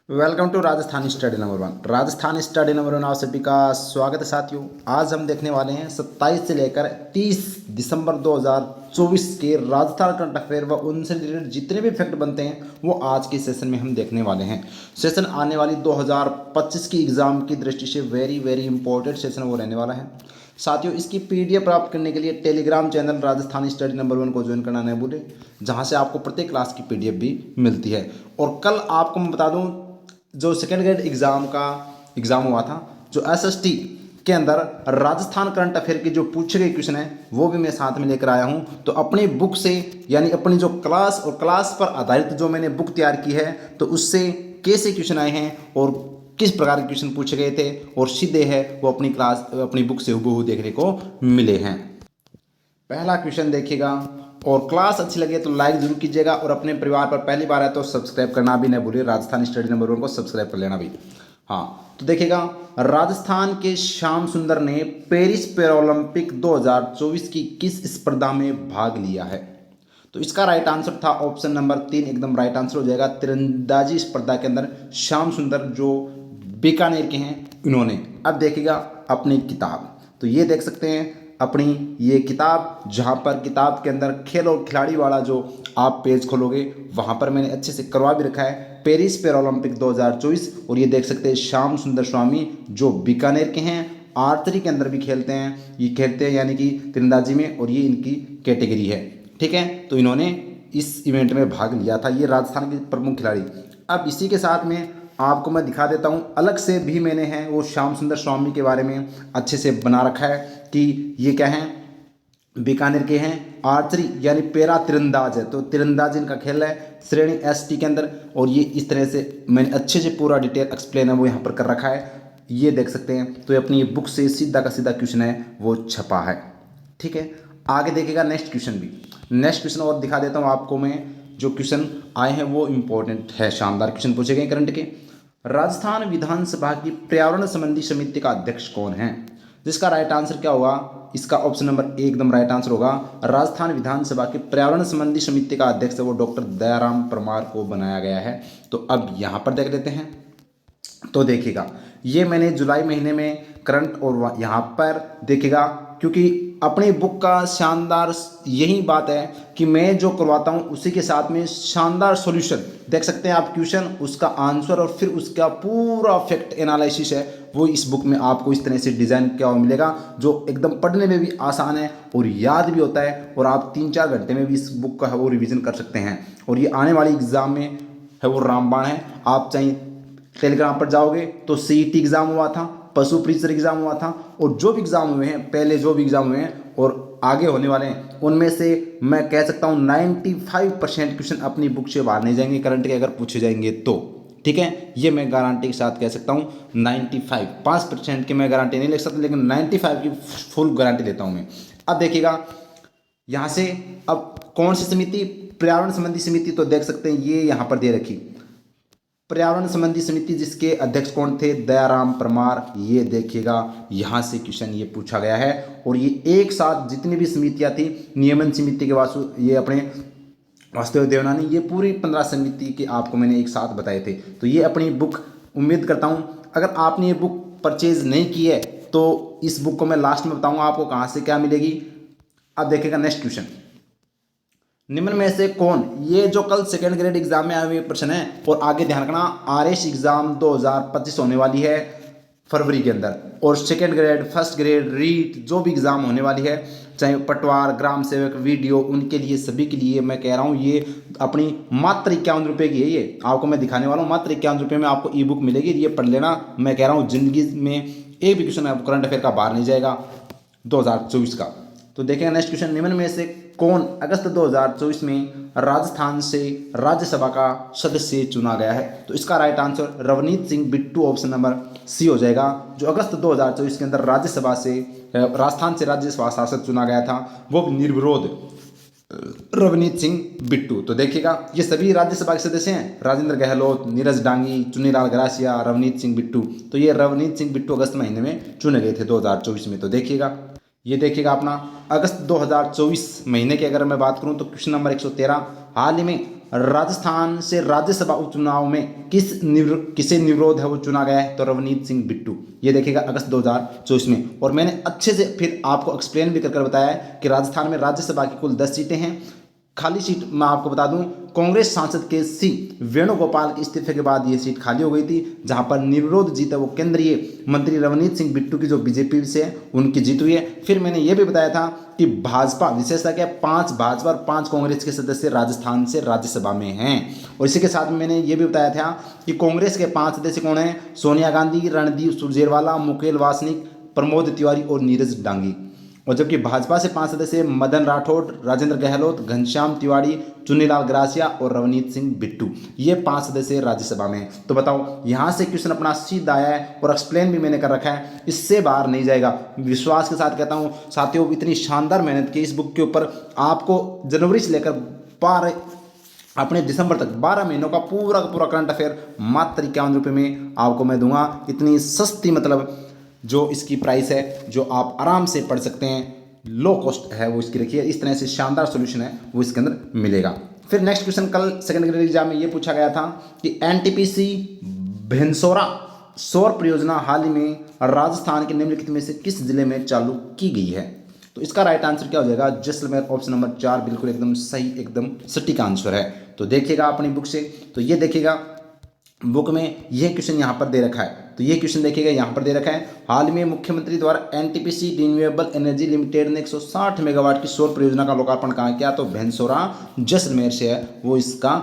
Welcome to Rajasthani study number one. Rajasthani study number one आप सभी का स्वागत है साथियों। आज हम देखने वाले हैं 27 से लेकर 30 दिसंबर 2024 के राजस्थान करंट अफेयर व उनसे रिलेटेड जितने भी फैक्ट बनते हैं वो आज के सेशन में हम देखने वाले हैं। सेशन आने वाली 2025 की एग्जाम की दृष्टि से वेरी वेरी इंपॉर्टेंट सेशन वो रहने वाला है साथियों। इसकी पीडीएफ प्राप्त करने के लिए Telegram channel Rajasthani study number one को ज्वाइन करना नहीं भूलें, जहां से आपको प्रत्येक क्लास की पीडीएफ भी मिलती है। और कल आपको मैं बता दूं, जो सेकेंड ग्रेड एग्ज़ाम हुआ था, जो एसएसटी के अंदर राजस्थान करंट अफेयर के जो पूछे गए क्वेश्चन है वो भी मैं साथ में लेकर आया हूं। तो अपनी बुक से, यानी अपनी जो क्लास और क्लास पर आधारित जो मैंने बुक तैयार की है, तो उससे कैसे क्वेश्चन आए हैं और किस प्रकार के क्वेश्चन पूछे गए थे और सीधे है वो अपनी बुक से हूबहू देखने को मिले हैं। पहला क्वेश्चन देखिएगा, और क्लास अच्छी लगे तो लाइक जरूर कीजिएगा और अपने परिवार पर पहली बार है तो सब्सक्राइब करना भी नहीं भूलिए। राजस्थान स्टडी नंबर वन को सब्सक्राइब कर लेना भी। हाँ, तो देखिएगा, राजस्थान के श्याम सुंदर ने पेरिस पैरालंपिक 2024 की किस स्पर्धा में भाग लिया है? तो इसका राइट आंसर था ऑप्शन नंबर 3, एकदम राइट आंसर हो जाएगा। तीरंदाजी स्पर्धा के अंदर श्याम सुंदर जो बीकानेर के हैं इन्होंने। अब देखिएगा अपनी किताब, तो ये देख सकते हैं अपनी ये किताब, जहाँ पर किताब के अंदर खेल और खिलाड़ी वाला जो आप पेज खोलोगे वहाँ पर मैंने अच्छे से करवा भी रखा है पेरिस पैरालंपिक 2024। और ये देख सकते हैं श्याम सुंदर स्वामी जो बीकानेर के हैं, आर्चरी के अंदर भी खेलते हैं, ये खेलते हैं यानी कि तीरंदाजी में, और ये इनकी कैटेगरी है। ठीक है, तो इन्होंने इस इवेंट में भाग लिया था, ये राजस्थान के प्रमुख खिलाड़ी। अब इसी के साथ में आपको मैं दिखा देता हूँ, अलग से भी मैंने है वो श्याम सुंदर स्वामी के बारे में अच्छे से बना रखा है कि ये क्या हैं, बीकानेर के हैं, आर्चरी यानी पैरा तीरंदाज है, तो तीरंदाजी इनका खेल है श्रेणी एसटी के अंदर। और ये इस तरह से मैंने अच्छे से पूरा डिटेल एक्सप्लेन है वो यहाँ पर कर रखा है, ये देख सकते हैं। तो अपनी बुक से सीधा का सीधा क्वेश्चन है वो छपा है। ठीक है, आगे देखिएगा नेक्स्ट क्वेश्चन और दिखा देता हूँ आपको मैं। जो क्वेश्चन आए हैं वो इंपॉर्टेंट है, शानदार क्वेश्चन पूछे गए करंट के। राजस्थान विधानसभा की पर्यावरण संबंधी समिति का अध्यक्ष कौन है? जिसका राइट आंसर क्या होगा, इसका ऑप्शन नंबर 1 एकदम राइट आंसर होगा। राजस्थान विधानसभा की पर्यावरण संबंधी समिति का अध्यक्ष वो डॉक्टर दयाराम परमार को बनाया गया है। तो अब यहाँ पर देख लेते हैं, तो देखिएगा ये मैंने जुलाई महीने में करंट और यहाँ पर देखिएगा, क्योंकि अपनी बुक का शानदार यही बात है कि मैं जो करवाता हूँ उसी के साथ में शानदार सॉल्यूशन देख सकते हैं आप, क्वेश्चन उसका आंसर और फिर उसका पूरा फैक्ट एनालिसिस है वो इस बुक में आपको इस तरह से डिज़ाइन किया हुआ मिलेगा, जो एकदम पढ़ने में भी आसान है और याद भी होता है, और आप 3-4 घंटे में भी इस बुक का है वो रिविज़न कर सकते हैं। और ये आने वाली एग्ज़ाम में है वो रामबाण है। आप चाहे टेलीग्राम पर जाओगे तो सीईटी एग्ज़ाम हुआ था, पशु प्रीचर एग्ज़ाम हुआ था, और जो भी एग्ज़ाम हुए हैं पहले, जो भी एग्ज़ाम हुए हैं और आगे होने वाले हैं, उनमें से मैं कह सकता हूँ 95% क्वेश्चन अपनी बुक से बाहर नहीं जाएंगे करंट के, अगर पूछे जाएंगे तो। ठीक है, ये मैं गारंटी के साथ कह सकता हूँ। 5% की मैं गारंटी नहीं ले सकता, लेकिन 95 की फुल गारंटी लेता हूँ मैं। अब देखिएगा यहाँ से, अब कौन सी समिति, पर्यावरण संबंधी समिति, तो देख सकते हैं ये यहाँ पर दे रखी पर्यावरण संबंधी समिति, जिसके अध्यक्ष कौन थे, दयाराम परमार। ये देखिएगा यहाँ से क्वेश्चन ये पूछा गया है। और ये एक साथ जितनी भी समितियाँ थी, नियमन समिति के वासु, ये अपने वासुदेव देवनानी, ये पूरी 15 समिति के आपको मैंने एक साथ बताए थे। तो ये अपनी बुक, उम्मीद करता हूँ अगर आपने ये बुक परचेज नहीं की है तो इस बुक को मैं लास्ट में बताऊँगा आपको कहाँ से क्या मिलेगी। अब देखिएगा नेक्स्ट क्वेश्चन, निम्न में से कौन, ये जो कल सेकेंड ग्रेड एग्जाम में आए हुए प्रश्न है, और आगे ध्यान रखना आरएस एग्जाम 2025 होने वाली है फरवरी के अंदर, और second grade, first grade, REET जो भी एग्जाम होने वाली है, चाहे पटवार, ग्राम सेवक, वीडियो, उनके लिए सभी के लिए मैं कह रहा हूँ ये अपनी मात्र 51 रुपये की है। ये आपको मैं दिखाने वाला हूँ, मात्र 51 रुपये में आपको ई बुक मिलेगी, ये पढ़ लेना। मैं कह रहा हूँ जिंदगी में एक भी क्वेश्चन करंट अफेयर का बाहर नहीं जाएगा 2024 का। तो देखेंगे नेक्स्ट क्वेश्चन, निम्न में से कौन अगस्त 2024 में राजस्थान से राज्यसभा का सदस्य चुना गया है? तो इसका right answer Ravneet Singh Bittu, option number C हो जाएगा। जो अगस्त 2024 के अंदर राज्यसभा से, राजस्थान से राज्यसभा सांसद चुना गया था, वो निर्विरोध रवनीत सिंह बिट्टू। तो देखिएगा ये सभी राज्यसभा के सदस्य हैं, राजेंद्र गहलोत, नीरज डांगी, चुनीलाल गरासिया, रवनीत सिंह बिट्टू। तो ये रवनीत सिंह बिट्टू अगस्त महीने में चुने गए थे 2024 में। तो देखिएगा ये अपना अगस्त 2024 महीने की अगर मैं बात करूं तो क्वेश्चन नंबर 113, हाल ही में राजस्थान से राज्यसभा उपचुनाव में किसे निर्विरोध है वो चुना गया है, तो रवनीत सिंह बिट्टू। ये देखिएगा अगस्त 2024 में। और मैंने अच्छे से फिर आपको एक्सप्लेन भी कर बताया है कि राजस्थान में राज्यसभा की कुल 10 सीटें हैं। खाली सीट मैं आपको बता दूं, कांग्रेस सांसद के सी वेणुगोपाल के इस्तीफे के बाद ये सीट खाली हो गई थी, जहां पर निर्विरोध जीत है वो केंद्रीय मंत्री रवनीत सिंह बिट्टू की जो बीजेपी से है उनकी जीत हुई है। फिर मैंने ये भी बताया था कि भाजपा विशेषता क्या, 5 भाजपा और 5 कांग्रेस के सदस्य राजस्थान से राज्यसभा में हैं। और इसी के साथ में मैंने ये भी बताया था कि कांग्रेस के 5 सदस्य कौन हैं, सोनिया गांधी, रणदीप सुरजेवाला, मुकेश वासनिक, प्रमोद तिवारी और नीरज डांगी। और जबकि भाजपा से 5 सदस्य मदन राठौड़, राजेंद्र गहलोत, घनश्याम तिवारी, चुन्नीलाल ग्रासिया और रवनीत सिंह बिट्टू, ये 5 सदस्य राज्यसभा में। तो बताओ, यहाँ से क्वेश्चन अपना सीधा आया है और एक्सप्लेन भी मैंने कर रखा है, इससे बाहर नहीं जाएगा। विश्वास के साथ कहता हूँ साथियों, इतनी शानदार मेहनत की इस बुक के ऊपर, आपको जनवरी से लेकर अपने दिसंबर तक 12 महीनों का पूरा करंट अफेयर मात्र 51 रुपये में आपको मैं दूंगा। इतनी सस्ती, मतलब जो इसकी प्राइस है, जो आप आराम से पढ़ सकते हैं, लो कॉस्ट है वो इसकी रखिए। इस तरह से शानदार सॉल्यूशन है वो इसके अंदर मिलेगा। फिर नेक्स्ट क्वेश्चन कल सेकंड ग्रेड एग्जाम में ये पूछा गया था कि एनटीपीसी भेंसोरा सौर परियोजना हाल ही में राजस्थान के निम्नलिखित में से किस जिले में चालू की गई है? तो इसका राइट आंसर क्या हो जाएगा? जैसलमेर, ऑप्शन नंबर 4 बिल्कुल एकदम सही, एकदम सटीक आंसर है। तो देखिएगा अपनी बुक से, तो ये देखिएगा बुक में यह क्वेश्चन यहाँ पर दे रखा है। तो ये क्वेश्चन देखिएगा यहाँ पर दे रखा है, हाल में मुख्यमंत्री द्वारा एनटीपीसी रिन्यूएबल एनर्जी लिमिटेड ने 160 मेगावाट की सौर परियोजना का लोकार्पण कहाँ किया? तो भेंसोरा जैसलमेर से है वो इसका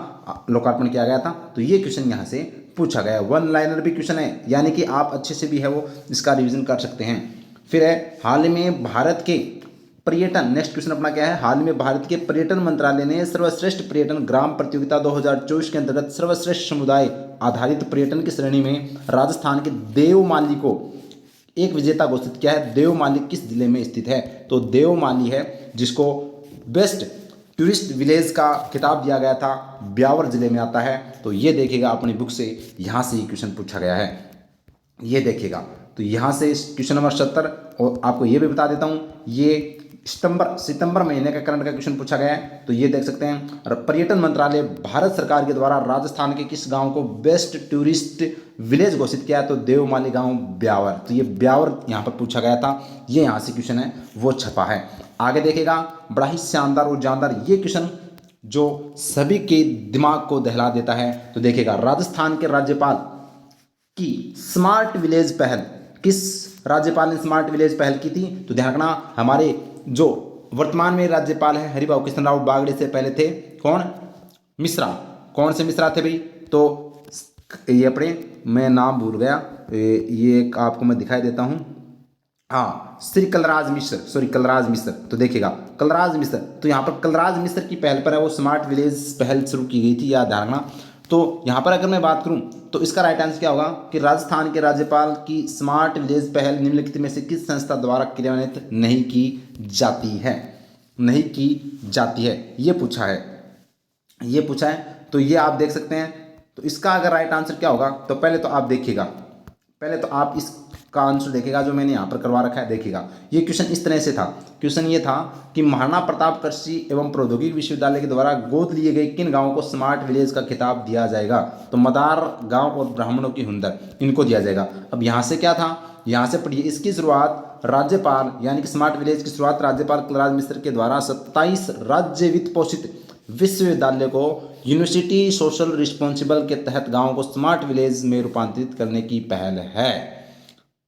लोकार्पण किया गया था। तो ये क्वेश्चन यहाँ से पूछा गया, 1 लाइनर भी क्वेश्चन है, यानी कि आप अच्छे से भी है वो इसका रिविजन कर सकते हैं। फिर है, हाल में भारत के पर्यटन, नेक्स्ट क्वेश्चन अपना क्या है, हाल में भारत के पर्यटन मंत्रालय ने सर्वश्रेष्ठ पर्यटन ग्राम प्रतियोगिता 2024 के अंतर्गत सर्वश्रेष्ठ समुदाय आधारित पर्यटन की श्रेणी में राजस्थान के देवमाली को एक विजेता घोषित किया है। देवमाली किस जिले में स्थित है? तो देवमाली है जिसको बेस्ट टूरिस्ट विलेज का खिताब दिया गया था, ब्यावर जिले में आता है। तो ये देखिएगा अपनी बुक से, यहाँ से ये क्वेश्चन पूछा गया है, ये देखिएगा। तो यहाँ से क्वेश्चन नंबर 70, और आपको ये भी बता देता हूँ, ये सितंबर महीने का करंट का क्वेश्चन पूछा गया है। तो ये देख सकते हैं, पर्यटन मंत्रालय भारत सरकार के द्वारा राजस्थान के किस गांव को बेस्ट टूरिस्ट विलेज घोषित किया है? तो देवमाली गांव, ब्यावर। तो ये ब्यावर यहाँ पर पूछा गया था, ये यहाँ से क्वेश्चन है वो छपा है। आगे देखेगा, बड़ा ही शानदार और जानदार ये क्वेश्चन जो सभी के दिमाग को दहला देता है। तो देखिएगा, राजस्थान के राज्यपाल की स्मार्ट विलेज पहल, किस राज्यपाल ने स्मार्ट विलेज पहल की थी? तो ध्यान रखना, हमारे जो वर्तमान में राज्यपाल है हरिभाऊ कृष्णराव बागड़े से पहले थे कौन? मिश्रा। कौन से मिश्रा थे भाई? तो ये अपने, मैं नाम भूल गया, ये एक आपको मैं दिखाई देता हूँ, हाँ, श्री कलराज मिश्र, सॉरी कलराज मिश्र। तो देखिएगा कलराज मिश्र, तो यहाँ पर कलराज मिश्र की पहल पर है वो स्मार्ट विलेज पहल शुरू की गई थी, याद रखना। तो यहाँ पर अगर मैं बात करूँ तो इसका राइट आंसर क्या होगा कि राजस्थान के राज्यपाल की स्मार्ट विलेज पहल निम्नलिखित में से किस संस्था द्वारा क्रियान्वित नहीं की जाती है? नहीं की जाती है, ये पूछा है। तो ये आप देख सकते हैं। तो इसका अगर राइट आंसर क्या होगा, तो पहले तो आप देखिएगा, पहले तो आप इसका आंसर देखिएगा जो मैंने यहाँ पर करवा रखा है। देखिएगा, ये क्वेश्चन इस तरह से था, क्वेश्चन ये था कि महाराणा प्रताप कृषि एवं प्रौद्योगिकी विश्वविद्यालय के द्वारा गोद लिए गए किन गांवों को स्मार्ट विलेज का खिताब दिया जाएगा? तो मदार गांव और ब्राह्मणों की हुंदर, इनको दिया जाएगा। अब यहाँ से क्या था, यहाँ से पढ़िए, इसकी शुरुआत राज्यपाल, यानी कि स्मार्ट विलेज की शुरुआत राज्यपाल कलराज मिश्र के द्वारा 27 राज्य वित्त पोषित विश्वविद्यालय को यूनिवर्सिटी सोशल रिस्पॉन्सिबल के तहत गांवों को स्मार्ट विलेज में रूपांतरित करने की पहल है।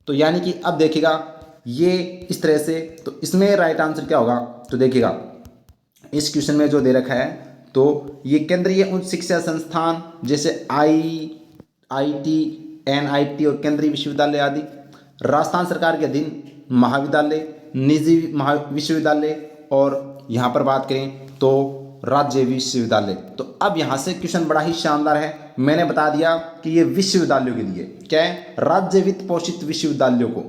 तो यानी कि अब देखिएगा ये इस तरह से, तो इसमें राइट आंसर क्या होगा? तो देखिएगा इस क्वेश्चन में जो दे रखा है, तो ये केंद्रीय उच्च शिक्षा संस्थान जैसे IIT, NIT और केंद्रीय विश्वविद्यालय आदि, राजस्थान सरकार के अधीन महाविद्यालय, निजी विश्वविद्यालय, और यहाँ पर बात करें तो राज्य विश्वविद्यालय। तो अब यहाँ से क्वेश्चन बड़ा ही शानदार है, मैंने बता दिया कि ये विश्वविद्यालयों के लिए क्या है, राज्य वित्त पोषित विश्वविद्यालयों को,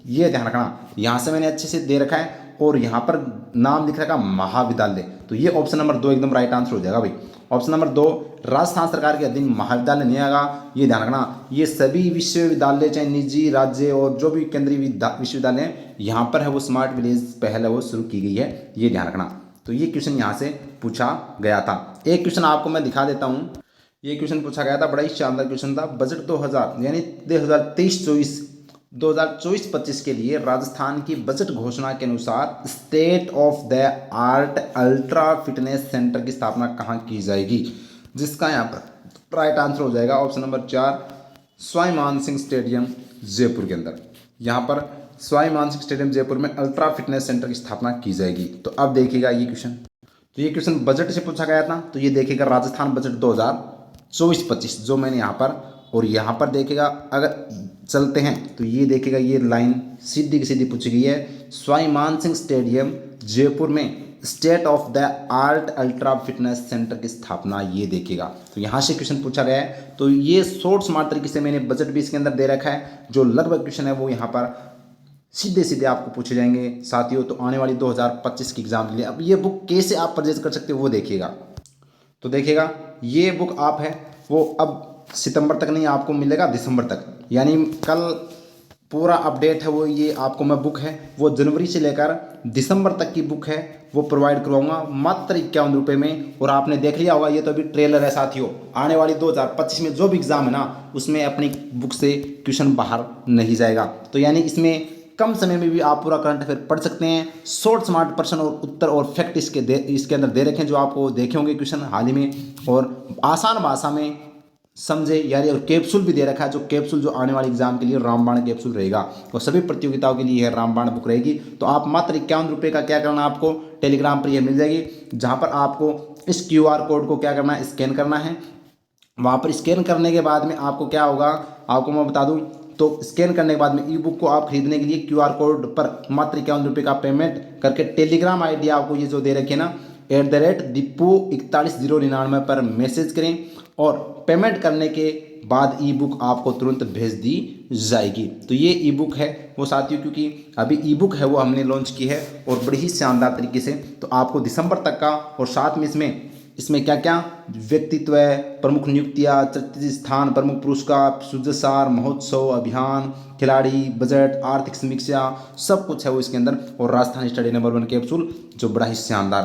ये ध्यान रखना। यहाँ से मैंने अच्छे से दे रखा है और यहाँ पर नाम लिख रखा महाविद्यालय। तो ये ऑप्शन नंबर 2 एकदम राइट आंसर हो जाएगा भाई। ऑप्शन नंबर 2 राजस्थान सरकार के अधीन महाविद्यालय नहीं आएगा, ये ध्यान रखना। ये सभी विश्वविद्यालय चाहे निजी, राज्य और जो भी केंद्रीय विश्वविद्यालय हैं, यहाँ पर है वो स्मार्ट विलेज पहल है वो शुरू की गई है, ये ध्यान रखना। तो तो ये क्वेश्चन यहाँ से पूछा गया था। एक क्वेश्चन आपको मैं दिखा देता हूँ। ये क्वेश्चन पूछा गया था, बड़ा ही शानदार क्वेश्चन था। बजट 2000 यानी 2023-24 2024-25 के लिए राजस्थान की बजट घोषणा के अनुसार state of the art ultra fitness centre की स्थापना कहाँ की जाएगी, जिसका यहाँ पर राइट आंसर हो जाएगा ऑप्शन नंबर 4, सवाई मान सिंह स्टेडियम जयपुर के अंदर। यहाँ पर सवाई मान सिंह स्टेडियम जयपुर में अल्ट्रा फिटनेस सेंटर की स्थापना की जाएगी। तो अब देखिएगा ये क्वेश्चन, तो ये क्वेश्चन बजट से पूछा गया था। तो ये देखिएगा राजस्थान बजट 2024-25 जो मैंने यहाँ पर, और यहाँ पर देखिएगा अगर चलते हैं तो ये देखिएगा ये लाइन सीधी की सीधी पूछी गई है, सवाई मान सिंह स्टेडियम जयपुर में state of the art ultra fitness centre की स्थापना, ये देखिएगा। तो यहाँ से क्वेश्चन पूछा गया है। तो ये शॉर्ट स्मार्ट तरीके से मैंने बजट भी इसके अंदर दे रखा है, जो लगभग क्वेश्चन है वो यहाँ पर सीधे सीधे आपको पूछे जाएंगे साथियों। तो आने वाली 2025 की एग्जाम के लिए अब ये बुक कैसे आप परचेज कर सकते हो वो देखिएगा। तो देखिएगा ये बुक आप है वो अब सितंबर तक नहीं, आपको मिलेगा दिसंबर तक, यानी कल पूरा अपडेट है वो, ये आपको मैं बुक है वो जनवरी से लेकर दिसंबर तक की बुक है वो प्रोवाइड करवाऊंगा मात्र 51 रुपये में। और आपने देख लिया होगा ये तो अभी ट्रेलर है साथियों, आने वाली 2025 में जो भी एग्ज़ाम है ना उसमें अपनी बुक से क्वेश्चन बाहर नहीं जाएगा। तो यानी इसमें कम समय में भी आप पूरा करंट अफेयर पढ़ सकते हैं। शॉर्ट स्मार्ट प्रश्न और उत्तर और फैक्ट इसके अंदर दे रखे हैं, जो आपको देखे होंगे क्वेश्चन हाल ही में, और आसान भाषा में समझे यानी। और कैप्सूल भी दे रखा है, जो कैप्सूल जो आने वाले एग्जाम के लिए रामबाण कैप्सूल रहेगा, और सभी प्रतियोगिताओं के लिए है रामबाण बुक रहेगी। तो आप मात्र 51 रुपये का क्या करना, आपको टेलीग्राम पर यह मिल जाएगी, जहाँ पर आपको इस QR कोड को क्या करना है, स्कैन करना है। वहाँ पर स्कैन करने के बाद में आपको क्या होगा, आपको मैं बता दूँ, तो स्कैन करने के बाद में ई बुक को आप खरीदने के लिए QR कोड पर मात्र 51 रुपये का पेमेंट करके टेलीग्राम ID आपको ये जो दे रखे ना @dipu4199 पर मैसेज करें, और पेमेंट करने के बाद ई बुक आपको तुरंत भेज दी जाएगी। तो ये ई बुक है वो साथियों, क्योंकि अभी ई बुक है वो हमने लॉन्च की है और बड़ी ही शानदार तरीके से। तो आपको दिसंबर तक का, और साथ में इसमें क्या क्या व्यक्तित्व है, प्रमुख नियुक्तियाँ, चर्चित स्थान, प्रमुख पुरस्कार, सुजसार महोत्सव अभियान, खिलाड़ी, बजट, आर्थिक समीक्षा, सब कुछ है वो इसके अंदर। और राजस्थान स्टडी नंबर 1 कैप्सूल जो बड़ा ही शानदार।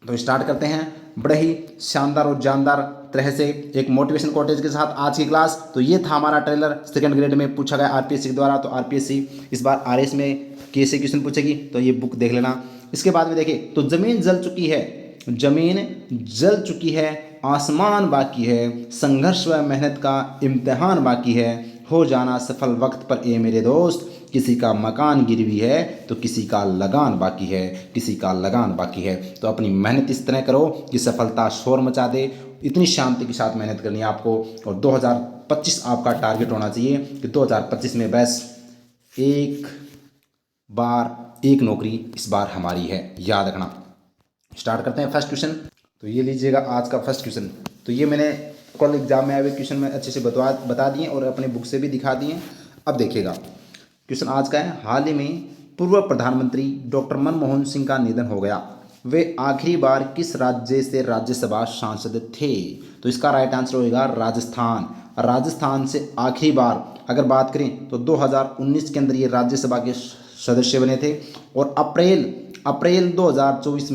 तो स्टार्ट करते हैं बड़े ही शानदार और जानदार तरह से एक मोटिवेशन कोटेज के साथ आज की क्लास। तो ये था हमारा ट्रेलर, सेकंड ग्रेड में पूछा गया RPSC के द्वारा। तो RPSC इस बार RS में कैसे क्वेश्चन पूछेगी, तो ये बुक देख लेना। इसके बाद में देखिए, तो जमीन जल चुकी है, जमीन जल चुकी है, आसमान बाकी है, संघर्ष व मेहनत का इम्तिहान बाकी है, हो जाना सफल वक्त पर ए मेरे दोस्त, किसी का मकान गिरवी है तो किसी का लगान बाकी है, किसी का लगान बाकी है। तो अपनी मेहनत इस तरह करो कि सफलता शोर मचा दे, इतनी शांति के साथ मेहनत करनी है आपको। और 2025 आपका टारगेट होना चाहिए कि 2025 में बस एक बार एक नौकरी इस बार हमारी है, याद रखना। स्टार्ट करते हैं फर्स्ट क्वेश्चन। तो ये लीजिएगा आज का फर्स्ट क्वेश्चन। तो ये मैंने कल एग्जाम में आए हुए क्वेश्चन में अच्छे से बता दिए और अपने बुक से भी दिखा दिए। अब देखिएगा क्वेश्चन आज का है, हाल ही में पूर्व प्रधानमंत्री डॉक्टर मनमोहन सिंह का निधन हो गया, वे आखिरी बार किस राज्य से राज्यसभा सांसद थे? तो इसका राइट आंसर होगा राजस्थान। राजस्थान से आखिरी बार अगर बात करें तो 2019 के अंदर ये राज्यसभा के सदस्य बने थे, और अप्रैल 2024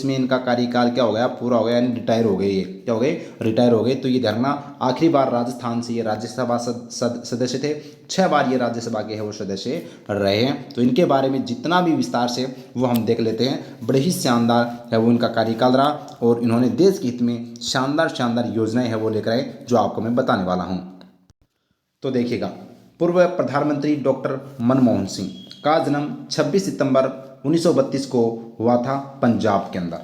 में इनका कार्यकाल क्या हो गया, पूरा हो गया, यानी रिटायर हो गए। ये क्या हो गए, रिटायर हो गए। तो ये ध्यान, आखिरी बार राजस्थान से ये राज्यसभा सदस्य थे। 6 बार ये राज्यसभा के है वो सदस्य रहे हैं। तो इनके बारे में जितना भी विस्तार से वो हम देख लेते हैं। बड़े ही शानदार है वो इनका कार्यकाल रहा, और इन्होंने देश के हित में शानदार योजनाएं है वो लेकर आए, जो आपको मैं बताने वाला हूँ। तो देखिएगा, पूर्व प्रधानमंत्री डॉक्टर मनमोहन सिंह का जन्म 26 सितंबर 1932 को हुआ था पंजाब के अंदर।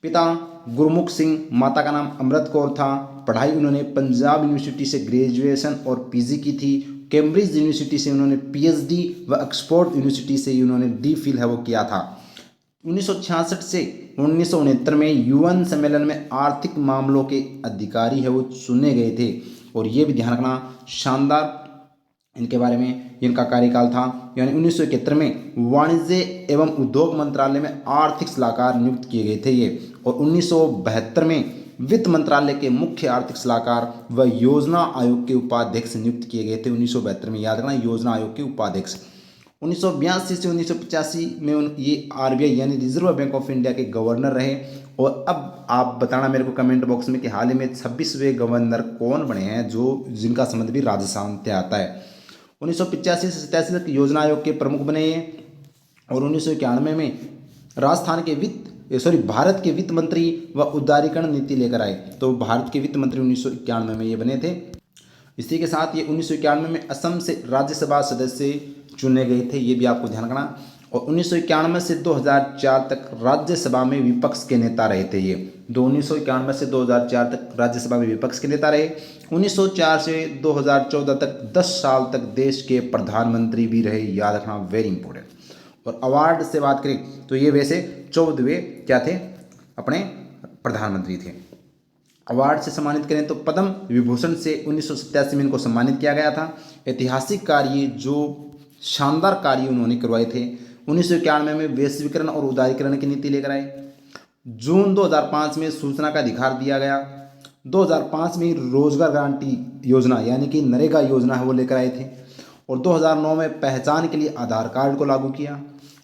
पिता गुरमुख सिंह, माता का नाम अमृत कौर था। पढ़ाई उन्होंने पंजाब यूनिवर्सिटी से ग्रेजुएशन और PG की थी। कैम्ब्रिज यूनिवर्सिटी से उन्होंने PhD व ऑक्सफोर्ड यूनिवर्सिटी से उन्होंने DPhil है वो किया था। 1966 से 1969 में UN सम्मेलन में आर्थिक मामलों के अधिकारी है वो चुने गए थे। और ये भी ध्यान रखना, शानदार इनके बारे में इनका कार्यकाल था। यानी 1971 में वाणिज्य एवं उद्योग मंत्रालय में आर्थिक सलाहकार नियुक्त किए गए थे ये, और 1972 में वित्त मंत्रालय के मुख्य आर्थिक सलाहकार व योजना आयोग के उपाध्यक्ष नियुक्त किए गए थे। 1972 में, याद रखना, योजना आयोग के उपाध्यक्ष। 1982 से 1985 में ये आरबीआई यानी रिजर्व बैंक ऑफ इंडिया के गवर्नर रहे। और अब आप बताना मेरे को कमेंट बॉक्स में कि हाल ही में 26वें गवर्नर कौन बने हैं जो जिनका संबंध भी राजस्थान से आता है। 1985 से 87 तक योजना आयोग के प्रमुख बने ये। और 1991 में राजस्थान के भारत के वित्त मंत्री व उदारीकरण नीति लेकर आए। तो भारत के वित्त मंत्री 1991 में ये बने थे। इसी के साथ ये 1991 में असम से राज्यसभा सदस्य चुने गए थे, ये भी आपको ध्यान रखना। और 1991 से 2004 तक राज्यसभा में विपक्ष के नेता रहे थे ये। 1991 से 2004 तक राज्यसभा में विपक्ष के नेता रहे। 1904 से 2014 तक 10 साल तक देश के प्रधानमंत्री भी रहे, याद रखना, वेरी इंपॉर्टेंट। और अवार्ड से बात करें तो ये वैसे 14वें क्या थे, अपने प्रधानमंत्री थे। अवार्ड से सम्मानित करें तो पद्म विभूषण से 1987 में इनको सम्मानित किया गया था। ऐतिहासिक कार्य, जो शानदार कार्य उन्होंने करवाए थे। 1991 में वैश्वीकरण और उदारीकरण की नीति लेकर आए। जून 2005 में सूचना का अधिकार दिया गया। 2005 में रोजगार गारंटी योजना यानी कि नरेगा योजना है वो लेकर आए थे। और 2009 में पहचान के लिए आधार कार्ड को लागू किया।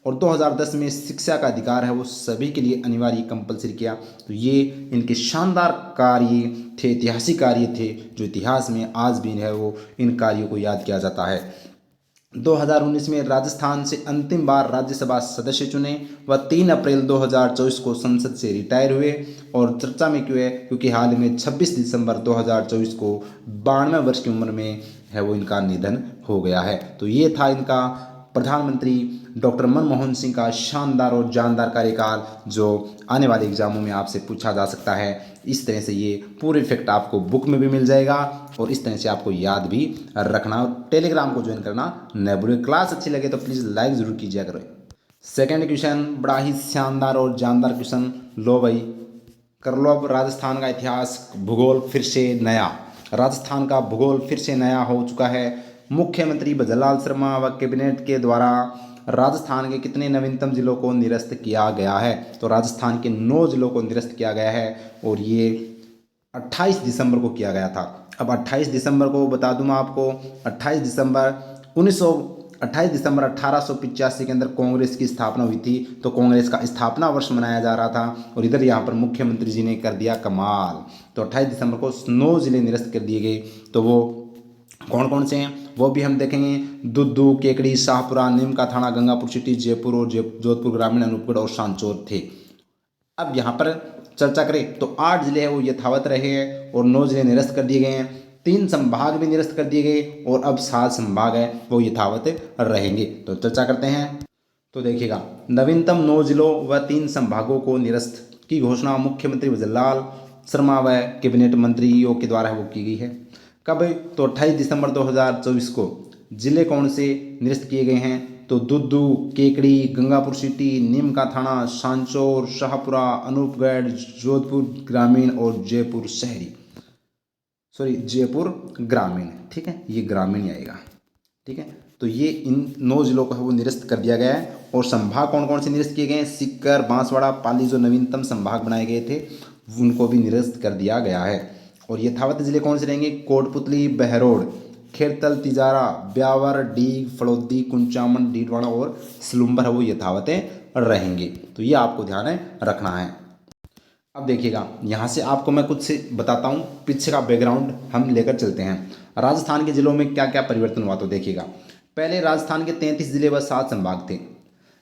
और 2010 में शिक्षा का अधिकार है वो सभी के लिए अनिवार्य कंपलसरी किया। तो ये इनके शानदार कार्य थे, ऐतिहासिक कार्य थे, जो इतिहास में आज भी है वो इन कार्यों को याद किया जाता है। 2019 में राजस्थान से अंतिम बार राज्यसभा सदस्य चुने व 3 अप्रैल 2024 को संसद से रिटायर हुए। और चर्चा में क्यों है, क्योंकि हाल में 26 दिसंबर 2024 को 92 वर्ष की उम्र में है वो इनका निधन हो गया है। तो ये था इनका प्रधानमंत्री डॉक्टर मनमोहन सिंह का शानदार और जानदार कार्यकाल, जो आने वाले एग्जामों में आपसे पूछा जा सकता है। इस तरह से ये पूरे फैक्ट आपको बुक में भी मिल जाएगा और इस तरह से आपको याद भी रखना। और टेलीग्राम को ज्वाइन करना न भूलें। क्लास अच्छी लगे तो प्लीज़ लाइक ज़रूर कीजिए करें। सेकंड क्वेश्चन बड़ा ही शानदार और जानदार क्वेश्चन, लो भाई कर लो। अब राजस्थान का इतिहास भूगोल फिर से नया, राजस्थान का भूगोल फिर से नया हो चुका है। मुख्यमंत्री भजनलाल शर्मा व कैबिनेट के द्वारा राजस्थान के कितने नवीनतम जिलों को निरस्त किया गया है? तो राजस्थान के 9 जिलों को निरस्त किया गया है और ये 28 दिसंबर को किया गया था। अब 28 दिसंबर को बता दूं मैं आपको, 28 दिसंबर 1885 के अंदर कांग्रेस की स्थापना हुई थी। तो कांग्रेस का स्थापना वर्ष मनाया जा रहा था और इधर यहाँ पर मुख्यमंत्री जी ने कर दिया कमाल। तो 28 दिसंबर को 9 जिले निरस्त कर दिए गए। तो वो कौन कौन से हैं वो भी हम देखेंगे। दुद्दू, केकड़ी, शाहपुरा, नीम का थाना, गंगापुर सिटी, जयपुर और जोधपुर ग्रामीण, अनूपगढ़ और सांचौर थे। अब यहाँ पर चर्चा करें तो 8 जिले हैं वो यथावत रहे हैं और 9 जिले निरस्त कर दिए गए हैं। 3 संभाग भी निरस्त कर दिए गए और अब 7 संभाग है वो यथावत रहेंगे। तो चर्चा करते हैं। तो देखिएगा, नवीनतम 9 जिलों व 3 संभागों को निरस्त की घोषणा मुख्यमंत्री भजनलाल शर्मा व कैबिनेट मंत्रियों के द्वारा वो की गई है। कब? तो 28 दिसंबर 2024 को। जिले कौन से निरस्त किए गए हैं? तो दुद्दू, केकड़ी, गंगापुर सिटी, नीम का थाना, सांचौर, शाहपुरा, अनूपगढ़, जोधपुर ग्रामीण और जयपुर शहरी, जयपुर ग्रामीण। ठीक है, ये ग्रामीण आएगा। ठीक है, तो ये इन 9 जिलों को वो निरस्त कर दिया गया है। और संभाग कौन कौन से निरस्त किए गए हैं? सीकर, बांसवाड़ा, पाली, जो नवीनतम संभाग बनाए गए थे उनको भी निरस्त कर दिया गया है। और यथावत जिले कौन से रहेंगे? कोटपुतली, बहरोड, खेरतल, तिजारा, ब्यावर, डीग, फड़ौदी, कुंचामन, डीडवाड़ा और सिलुम्बर है वो यथावतें रहेंगे। तो ये आपको ध्यान रखना है। अब देखिएगा, यहाँ से आपको मैं कुछ से बताता हूँ, पीछे का बैकग्राउंड हम लेकर चलते हैं। राजस्थान के जिलों में क्या क्या परिवर्तन हुआ तो देखिएगा। पहले राजस्थान के 33 जिले व 7 संभाग थे,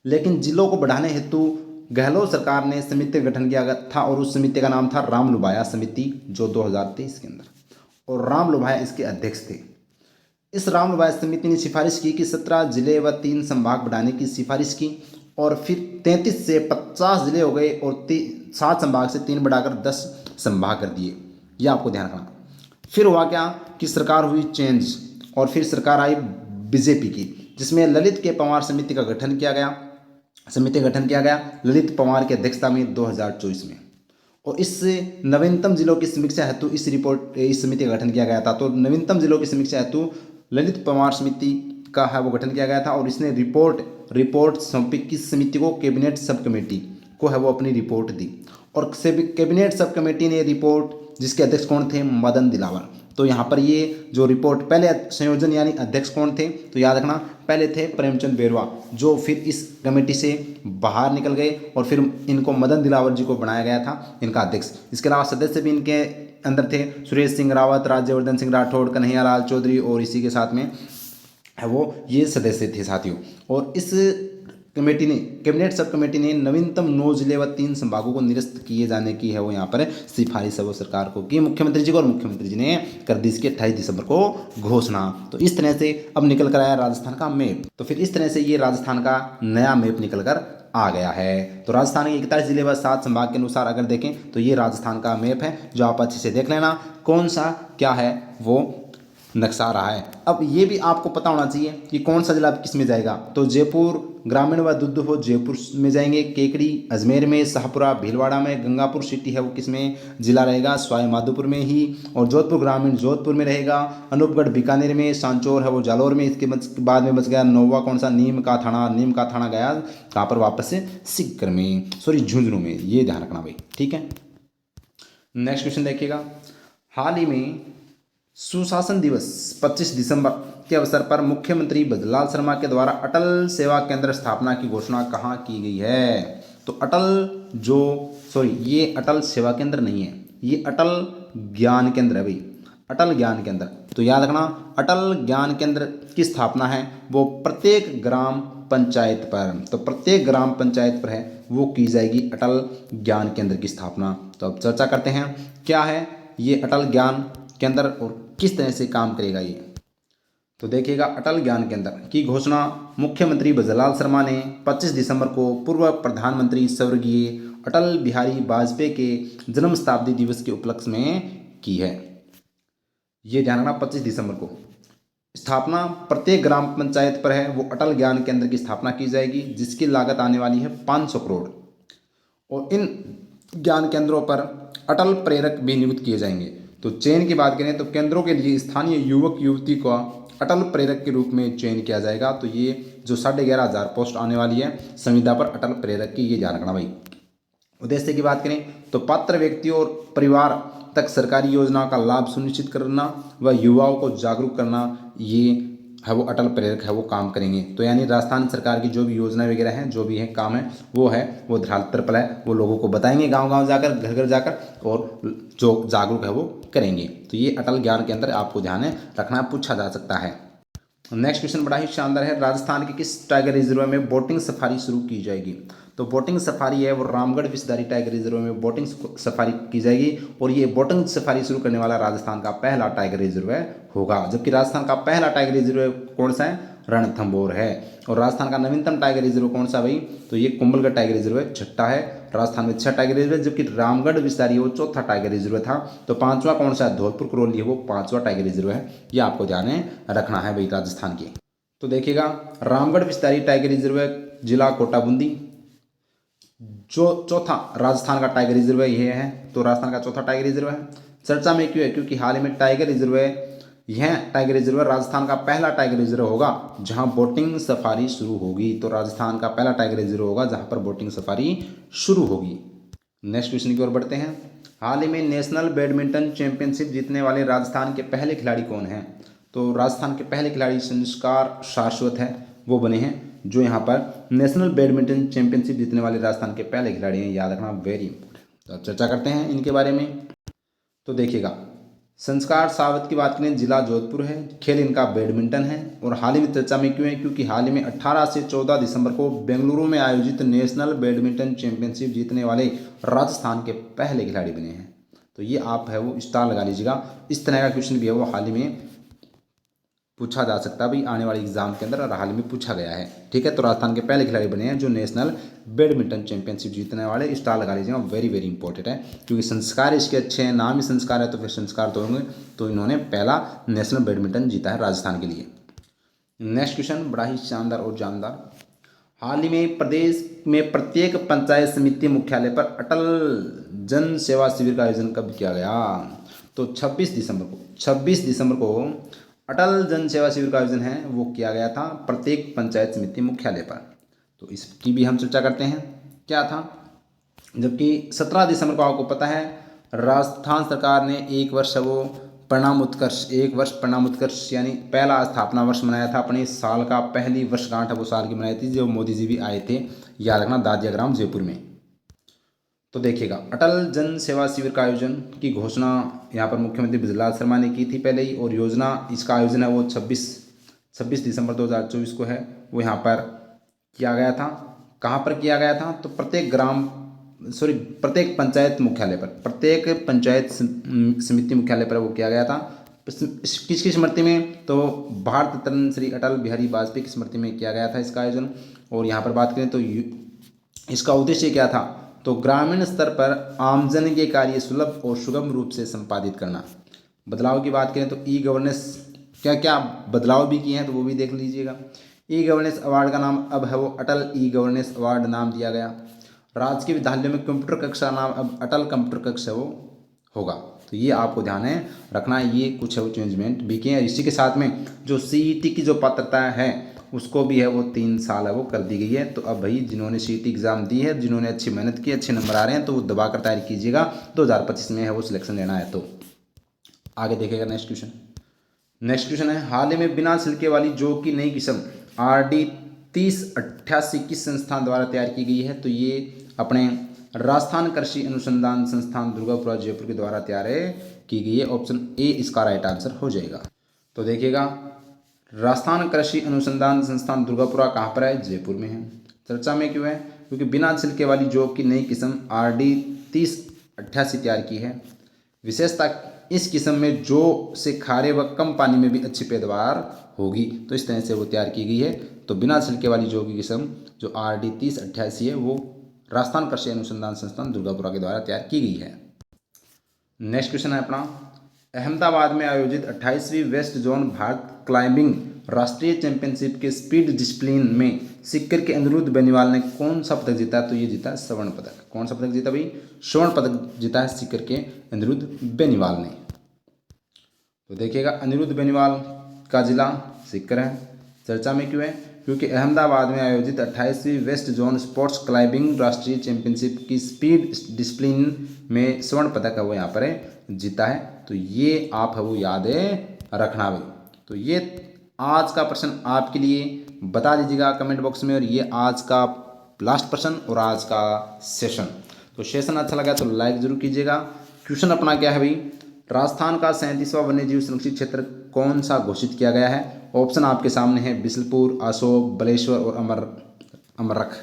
लेकिन जिलों को बढ़ाने हेतु गहलोत सरकार ने समिति का गठन किया था और उस समिति का नाम था राम लुभाया समिति, जो 2023 के अंदर, और राम लुभाया इसके अध्यक्ष थे। इस राम लुभाया समिति ने सिफारिश की कि 17 जिले व 3 संभाग बढ़ाने की सिफारिश की और फिर 33 से 50 जिले हो गए और 7 संभाग से 3 बढ़ाकर 10 संभाग कर दिए। यह आपको ध्यान रखना। फिर हुआ क्या कि सरकार हुई चेंज और फिर सरकार आई बीजेपी की, जिसमें ललित के पंवार समिति का गठन किया गया। ललित पंवार की अध्यक्षता में 2024 में। और इस नवीनतम जिलों की समीक्षा हेतु इस समिति का गठन किया गया था। तो नवीनतम जिलों की समीक्षा हेतु ललित पंवार समिति का है वो गठन किया गया था और इसने रिपोर्ट सौंपी किस समिति को? कैबिनेट सब कमेटी को है वो अपनी रिपोर्ट दी। और कैबिनेट सब कमेटी ने रिपोर्ट जिसके अध्यक्ष कौन थे, मदन दिलावर। तो यहाँ पर ये जो रिपोर्ट, पहले संयोजन यानी अध्यक्ष कौन थे, तो याद रखना पहले थे प्रेमचंद बेरवा, जो फिर इस कमेटी से बाहर निकल गए और फिर इनको मदन दिलावर जी को बनाया गया था इनका अध्यक्ष। इसके अलावा सदस्य भी इनके अंदर थे सुरेश सिंह रावत, राज्यवर्धन सिंह राठौड़, कन्हैयालाल चौधरी और इसी के साथ में है वो ये सदस्य थे साथियों। और इस कमेटी ने, कैबिनेट सब कमेटी ने नवीनतम 9 जिले व 3 संभागों को निरस्त किए जाने की है वो यहाँ पर सिफारिश है वो सरकार को की मुख्यमंत्री जी को, और मुख्यमंत्री जी ने कर दी इसकी 28 दिसंबर को घोषणा। तो इस तरह से अब निकल कर आया राजस्थान का मैप। तो फिर इस तरह से ये राजस्थान का नया मैप निकल कर आ गया है। तो राजस्थान के 41 जिले व 7 संभाग के अनुसार अगर देखें तो ये राजस्थान का मैप है, जो आप अच्छे से देख लेना कौन सा क्या है वो नक्शा आ रहा है। अब ये भी आपको पता होना चाहिए कि कौन सा जिला किस में जाएगा। तो जयपुर ग्रामीण व दुद्ध हो जयपुर में जाएंगे, केकड़ी अजमेर में, शाहपुरा भीलवाड़ा में, गंगापुर सिटी है वो किस में जिला रहेगा, सवाई माधोपुर में ही, और जोधपुर ग्रामीण जोधपुर में रहेगा, अनूपगढ़ बीकानेर में, सांचौर है वो जालौर में। इसके बाद में बच गया नौवा कौन सा, नीम का थाना गया कहाँ पर वापस से सीकर में, सॉरी झुंझुनू में, ये ध्यान रखना भाई, ठीक है। नेक्स्ट क्वेश्चन देखिएगा, हाल ही में सुशासन दिवस 25 दिसंबर के अवसर पर मुख्यमंत्री भजनलाल शर्मा के द्वारा अटल सेवा केंद्र स्थापना की घोषणा कहाँ की गई है। तो ये अटल सेवा केंद्र नहीं है, ये अटल ज्ञान केंद्र है भाई, अटल ज्ञान केंद्र। तो याद रखना अटल ज्ञान केंद्र की स्थापना है वो प्रत्येक ग्राम पंचायत पर, तो प्रत्येक ग्राम पंचायत पर है वो की जाएगी अटल ज्ञान केंद्र की स्थापना। तो अब चर्चा करते हैं क्या है ये अटल ज्ञान केंद्र और किस तरह से काम करेगा ये। तो देखिएगा, अटल ज्ञान केंद्र की घोषणा मुख्यमंत्री भजनलाल शर्मा ने 25 दिसंबर को पूर्व प्रधानमंत्री स्वर्गीय अटल बिहारी वाजपेयी के जन्म शताब्दी दिवस के उपलक्ष्य में की है। ये ध्यान रखना 25 दिसंबर को स्थापना प्रत्येक ग्राम पंचायत पर है वो अटल ज्ञान केंद्र की स्थापना की जाएगी, जिसकी लागत आने वाली है 500 करोड़। और इन ज्ञान केंद्रों पर अटल प्रेरक भी नियुक्त किए जाएंगे। तो चयन की बात करें तो केंद्रों के लिए स्थानीय युवक युवती का अटल प्रेरक के रूप में चयन किया जाएगा। तो ये जो 11,500 पोस्ट आने वाली है संविदा पर अटल प्रेरक की, ये ध्यान रखना भाई। उद्देश्य की बात करें तो पात्र व्यक्तियों और परिवार तक सरकारी योजना का लाभ सुनिश्चित करना व युवाओं को जागरूक करना, ये है वो अटल प्रेरक है वो काम करेंगे। तो यानी राजस्थान सरकार की जो भी योजना वगैरह हैं, जो भी है काम है वो धरातल पर है, वो लोगों को बताएंगे गांव गांव जाकर, घर घर जाकर, और जो जागरूक है वो करेंगे। तो ये अटल ज्ञान के अंदर आपको ध्यान रखना, पूछा जा सकता है। नेक्स्ट क्वेश्चन बड़ा ही शानदार है, राजस्थान के किस टाइगर रिजर्व में बोटिंग सफारी शुरू की जाएगी। तो बोटिंग सफारी है वो रामगढ़ विषधारी टाइगर रिजर्व में बोटिंग सफारी की जाएगी, और ये बोटिंग सफारी शुरू करने वाला राजस्थान का पहला टाइगर रिजर्व होगा। जबकि राजस्थान का पहला टाइगर रिजर्व कौन सा है, रणथंभौर है। और राजस्थान का नवीनतम टाइगर रिजर्व कौन सा भाई, तो ये कुंभलगढ़ टाइगर रिजर्व छठा है, राजस्थान में 6 टाइगर रिजर्व, जबकि रामगढ़ विषधारी वो चौथा टाइगर रिजर्व था। तो 5वां कौन सा है, धौलपुर करौली है वो 5वां टाइगर रिजर्व है, ये आपको ध्यान रखना है भाई राजस्थान के। तो देखिएगा, रामगढ़ विषधारी टाइगर रिजर्व जिला कोटा बूंदी, जो चौथा राजस्थान का टाइगर रिजर्व ये है। तो राजस्थान का चौथा टाइगर रिजर्व है। चर्चा में क्यों है, क्योंकि हाल ही में टाइगर रिजर्व यह टाइगर रिजर्व राजस्थान का पहला टाइगर रिजर्व होगा जहां बोटिंग सफारी शुरू होगी। तो राजस्थान का पहला टाइगर रिजर्व होगा जहां पर बोटिंग सफारी शुरू होगी। नेक्स्ट क्वेश्चन की ओर बढ़ते हैं, हाल ही में नेशनल बैडमिंटन चैंपियनशिप जीतने वाले राजस्थान के पहले खिलाड़ी कौन हैं। तो राजस्थान के पहले खिलाड़ी संस्कार शाश्वत है वो बने हैं, जो यहाँ पर नेशनल बैडमिंटन चैंपियनशिप जीतने वाले राजस्थान के पहले खिलाड़ी हैं, याद रखना, वेरी इंपॉर्टेंट। तो अब चर्चा करते हैं इनके बारे में। तो देखिएगा, संस्कार सावत की बात करें जिला जोधपुर है, खेल इनका बैडमिंटन है, और हाल ही में चर्चा में क्यों है, क्योंकि हाल ही में 18 से 14 दिसंबर को बेंगलुरु में आयोजित नेशनल बैडमिंटन चैंपियनशिप जीतने वाले राजस्थान के पहले खिलाड़ी बने हैं। तो ये आप है वो स्टार लगा लीजिएगा, इस तरह का क्वेश्चन भी है वो हाल ही में पूछा जा सकता है भाई आने वाले एग्जाम के अंदर, और हाल ही में पूछा गया है, ठीक है। तो राजस्थान के पहले खिलाड़ी बने हैं जो नेशनल बैडमिंटन चैंपियनशिप जीतने वाले, स्टार लगा लीजिएगा, वेरी वेरी इंपॉर्टेंट है, क्योंकि संस्कार इसके अच्छे हैं, नाम ही संस्कार है तो फिर संस्कार तो होंगे। तो इन्होंने पहला नेशनल बैडमिंटन जीता है राजस्थान के लिए। नेक्स्ट क्वेश्चन बड़ा ही शानदार और जानदार, हाल ही में प्रदेश में प्रत्येक पंचायत समिति मुख्यालय पर अटल जन सेवा शिविर का आयोजन कब किया गया। तो 26 दिसंबर को अटल जन सेवा शिविर का आयोजन है वो किया गया था प्रत्येक पंचायत समिति मुख्यालय पर। तो इसकी भी हम चर्चा करते हैं क्या था। जबकि 17 दिसंबर को आपको पता है राजस्थान सरकार ने एक वर्ष वो परिणाम उत्कर्ष, एक वर्ष परिणाम उत्कर्ष यानी पहला स्थापना वर्ष मनाया था। अपने साल का पहली वर्षगांठ वो साल की मनाई थी, जो मोदी जी भी आए थे, याद रखना, दादिया ग्राम जयपुर में। तो देखिएगा, अटल जन सेवा शिविर का आयोजन की घोषणा यहाँ पर मुख्यमंत्री ब्रजलाल शर्मा ने की थी पहले ही, और योजना, इसका आयोजन है वो 26 दिसंबर 2024 को है, वो यहाँ पर किया गया था। कहाँ पर किया गया था? तो प्रत्येक पंचायत मुख्यालय पर, प्रत्येक पंचायत समिति मुख्यालय पर वो किया गया था। किसकी स्मृति में? तो भारत रत्न श्री अटल बिहारी वाजपेयी की स्मृति में किया गया था इसका आयोजन। और यहाँ पर बात करें तो इसका उद्देश्य क्या था? तो ग्रामीण स्तर पर आमजन के कार्य सुलभ और सुगम रूप से संपादित करना। बदलाव की बात करें तो ई गवर्नेंस, क्या क्या बदलाव भी किए हैं तो वो भी देख लीजिएगा। ई गवर्नेंस अवार्ड का नाम अब है वो अटल ई गवर्नेंस अवार्ड नाम दिया गया। राजकीय विद्यालय में कंप्यूटर कक्षा नाम अब अटल कंप्यूटर कक्षा वो होगा। तो ये आपको ध्यान है रखना, ये कुछ है वो चेंजमेंट भी किए हैं। इसी के साथ में जो सीईटी की जो पात्रता है उसको भी है वो 3 साल है वो कर दी गई है। तो अब भाई जिन्होंने सीईटी एग्ज़ाम दी है, जिन्होंने अच्छी मेहनत की, अच्छे नंबर आ रहे हैं, तो वो दबा कर तैयारी कीजिएगा, 2025 में है वो सिलेक्शन लेना है। तो आगे देखेगा नेक्स्ट क्वेश्चन है, हाल ही में बिना छिलके वाली जौ की नई किस्म RD 3088 किस संस्थान द्वारा तैयार की गई है? तो ये अपने राजस्थान कृषि अनुसंधान संस्थान दुर्गापुरा जयपुर के द्वारा तैयार की गई है। ऑप्शन ए इसका राइट आंसर हो जाएगा। तो देखिएगा, राजस्थान कृषि अनुसंधान संस्थान दुर्गापुरा कहाँ पर है? जयपुर में है। चर्चा में क्यों है? क्योंकि बिना छिलके वाली जौ की नई किस्म RD 3088 तैयार की है। विशेषता, इस किस्म में जौ से खारे व कम पानी में भी अच्छी पैदावार होगी, तो इस तरह से वो तैयार की गई है। तो बिना छिलके वाली जौ की किस्म जो RD 3088 है वो राजस्थान कृषि अनुसंधान संस्थान दुर्गापुरा के द्वारा तैयार की गई है। नेक्स्ट क्वेश्चन है अपना, अहमदाबाद में आयोजित 28वीं वेस्ट जोन भारत क्लाइंबिंग राष्ट्रीय चैंपियनशिप के स्पीड डिसिप्लिन में सीकर के अनिरुद्ध बेनीवाल ने कौन सा पदक जीता? तो ये जीता स्वर्ण पदक। कौन सा पदक जीता भाई? स्वर्ण पदक जीता है सीकर के अनिरुद्ध बेनीवाल ने। तो देखिएगा, अनिरुद्ध बेनीवाल का जिला सीकर है। चर्चा में क्यों है? क्योंकि अहमदाबाद में आयोजित 28वीं वेस्ट जोन स्पोर्ट्स क्लाइंबिंग राष्ट्रीय चैंपियनशिप की स्पीड डिसिप्लिन में स्वर्ण पदक है वो यहाँ पर जीता है। तो ये आप है वो याद रखना भाई। तो ये आज का प्रश्न आपके लिए बता दीजिएगा कमेंट बॉक्स में, और ये आज का लास्ट प्रश्न और आज का सेशन। तो सेशन अच्छा लगा तो लाइक जरूर कीजिएगा। क्वेश्चन अपना क्या है भाई? राजस्थान का 37वां वन्यजीव संरक्षित क्षेत्र कौन सा घोषित किया गया है? ऑप्शन आपके सामने है बिसलपुर, अशोक, बलेश्वर और अमरख।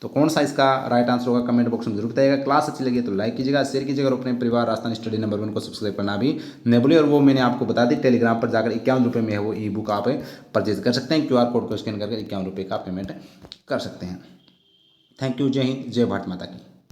तो कौन सा इसका राइट आंसर होगा कमेंट बॉक्स में जरूर बताइएगा। क्लास अच्छी लगी तो लाइक कीजिएगा, शेयर कीजिएगा, और अपने परिवार राजस्थान स्टडी नंबर 1 को सब्सक्राइब करना भी न भूलिए। और वो मैंने आपको बता दी, टेलीग्राम पर जाकर 51 रुपये में है वो ई बुक आप परचेज कर सकते हैं। QR कोड को स्कैन करके 51 रुपये का पेमेंट कर सकते हैं। Thank you. जय हिंद, जय भारत माता की।